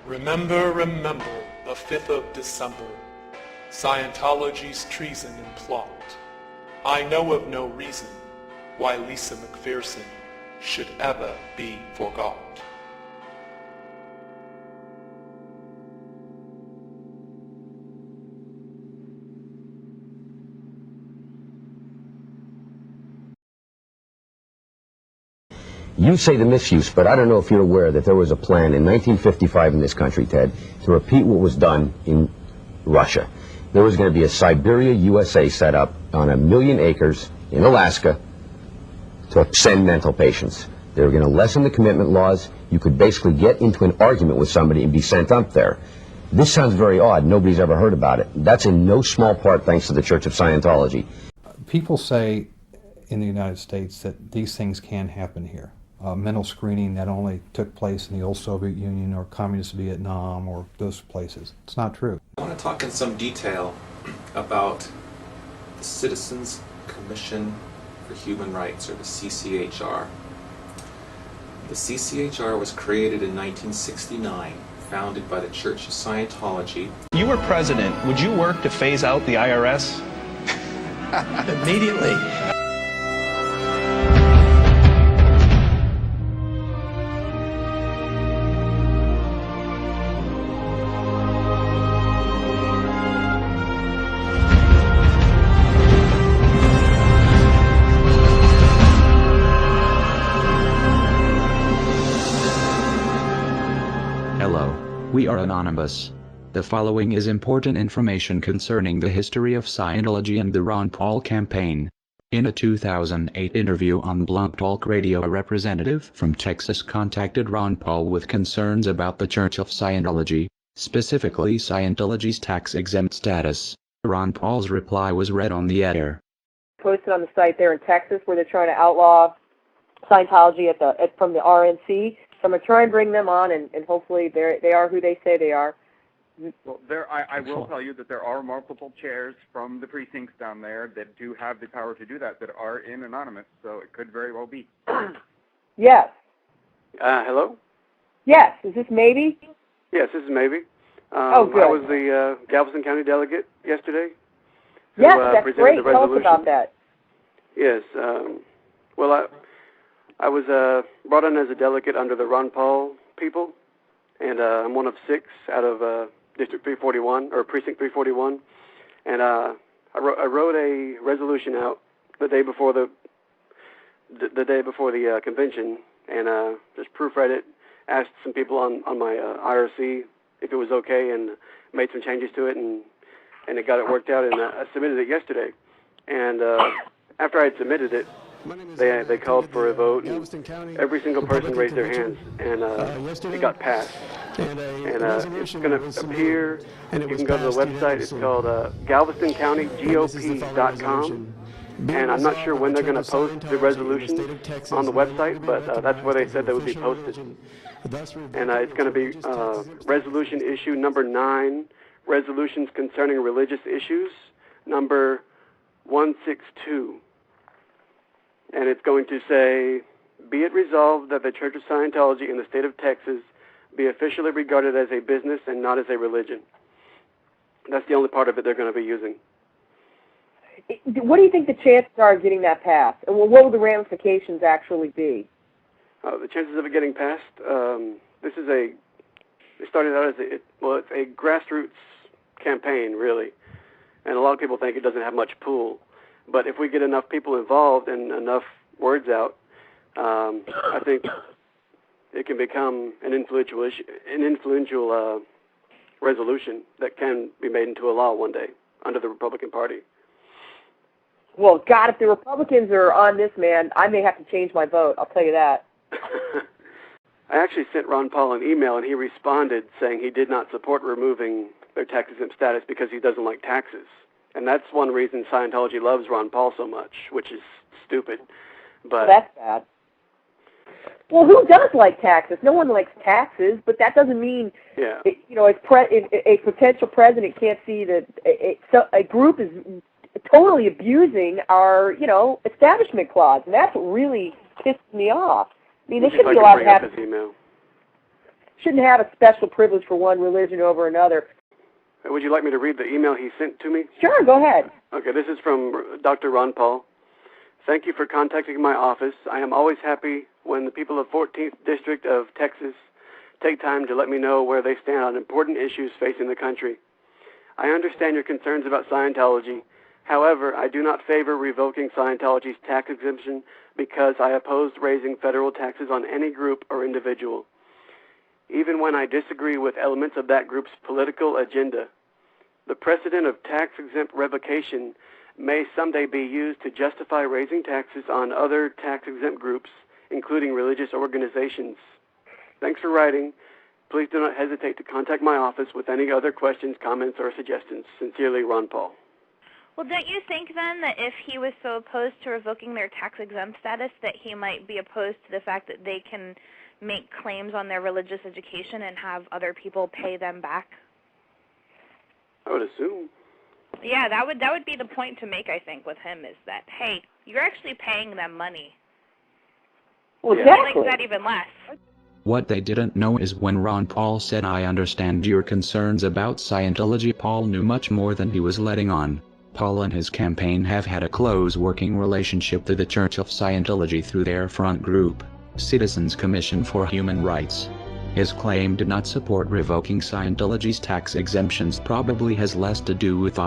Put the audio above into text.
Remember, remember, the 5th of December, Scientology's treason and plot. I know of no reason why Lisa McPherson should ever be forgot. You say the misuse, but I don't know if you're aware that there was a plan in 1955 in this country, Ted, to repeat what was done in Russia. There was going to be a Siberia, USA set up on 1 million acres in Alaska to send mental patients. They were going to lessen the commitment laws. You could basically get into an argument with somebody and be sent up there. This sounds very odd. Nobody's ever heard about it. That's in no small part thanks to the Church of Scientology. People say in the United States that these things can happen here. Mental screening that only took place in the old Soviet Union or communist Vietnam or those places. It's not true. I want to talk in some detail about the Citizens Commission for Human Rights, or the CCHR. The CCHR was created in 1969, founded by the Church of Scientology. If you were president, would you work to phase out the IRS? Immediately. Hello, we are anonymous. The following is important information concerning the history of Scientology and the Ron Paul campaign. In a 2008 interview on Blunt Talk Radio, a representative from Texas contacted Ron Paul with concerns about the Church of Scientology, specifically Scientology's tax-exempt status. Ron Paul's reply was read on the air. Posted on the site there in Texas where they're trying to outlaw Scientology from the RNC. So I'm going to try and bring them on, and hopefully they are who they say they are. Well, I will tell you that there are multiple chairs from the precincts down there that do have the power to do that are in anonymous, so it could very well be. Yes. Hello? Yes. Is this Maybe? Yes, this is Maybe. Oh, good. I was the Galveston County delegate yesterday. Yes, that's great. Tell us about that. Yes. Well, I was brought in as a delegate under the Ron Paul people, and I'm one of 6 out of District 341, or Precinct 341, and I wrote a resolution out the day before the convention, and just proofread it, asked some people on my IRC if it was okay, and made some changes to it, and it got it worked out, and I submitted it yesterday. And after I had submitted it, they called for a vote, and every single person raised their hands, and it got passed. And it's going to appear, you can go to the website, it's called GalvestonCountyGOP.com, and I'm not sure when they're going to post the resolution on the website, but that's where they said they would be posted. And it's going to be resolution issue number 9, resolutions concerning religious issues, number 162. And it's going to say, be it resolved that the Church of Scientology in the state of Texas be officially regarded as a business and not as a religion. That's the only part of it they're going to be using. What do you think the chances are of getting that passed? And what will the ramifications actually be? The chances of it getting passed, it started out as it's a grassroots campaign, really. And a lot of people think it doesn't have much pull. But if we get enough people involved and enough words out, I think it can become an influential resolution that can be made into a law one day under the Republican Party. Well, God, if the Republicans are on this, man, I may have to change my vote. I'll tell you that. I actually sent Ron Paul an email, and he responded saying he did not support removing their tax-exempt status because he doesn't like taxes. And that's one reason Scientology loves Ron Paul so much, which is stupid. But that's bad. Well, who does like taxes? No one likes taxes, but that doesn't mean, a potential president can't see that a group is totally abusing our, establishment clause, and that's what really pisses me off. I mean, they shouldn't be allowed to have. shouldn't have a special privilege for one religion over another. Would you like me to read the email he sent to me? Sure, go ahead. Okay, this is from Dr. Ron Paul. Thank you for contacting my office. I am always happy when the people of 14th District of Texas take time to let me know where they stand on important issues facing the country. I understand your concerns about Scientology. However, I do not favor revoking Scientology's tax exemption because I oppose raising federal taxes on any group or individual, even when I disagree with elements of that group's political agenda. The precedent of tax-exempt revocation may someday be used to justify raising taxes on other tax-exempt groups, including religious organizations. Thanks for writing. Please do not hesitate to contact my office with any other questions, comments, or suggestions. Sincerely, Ron Paul. Well, don't you think then that if he was so opposed to revoking their tax-exempt status that he might be opposed to the fact that they can make claims on their religious education and have other people pay them back? I would assume. Yeah, that would be the point to make, I think, with him, is that, hey, you're actually paying them money. Well, exactly. He likes that even less. What they didn't know is when Ron Paul said, "I understand your concerns about Scientology," Paul knew much more than he was letting on. Paul and his campaign have had a close working relationship with the Church of Scientology through their front group, Citizens Commission for Human Rights. His claim to not support revoking Scientology's tax exemptions probably has less to do with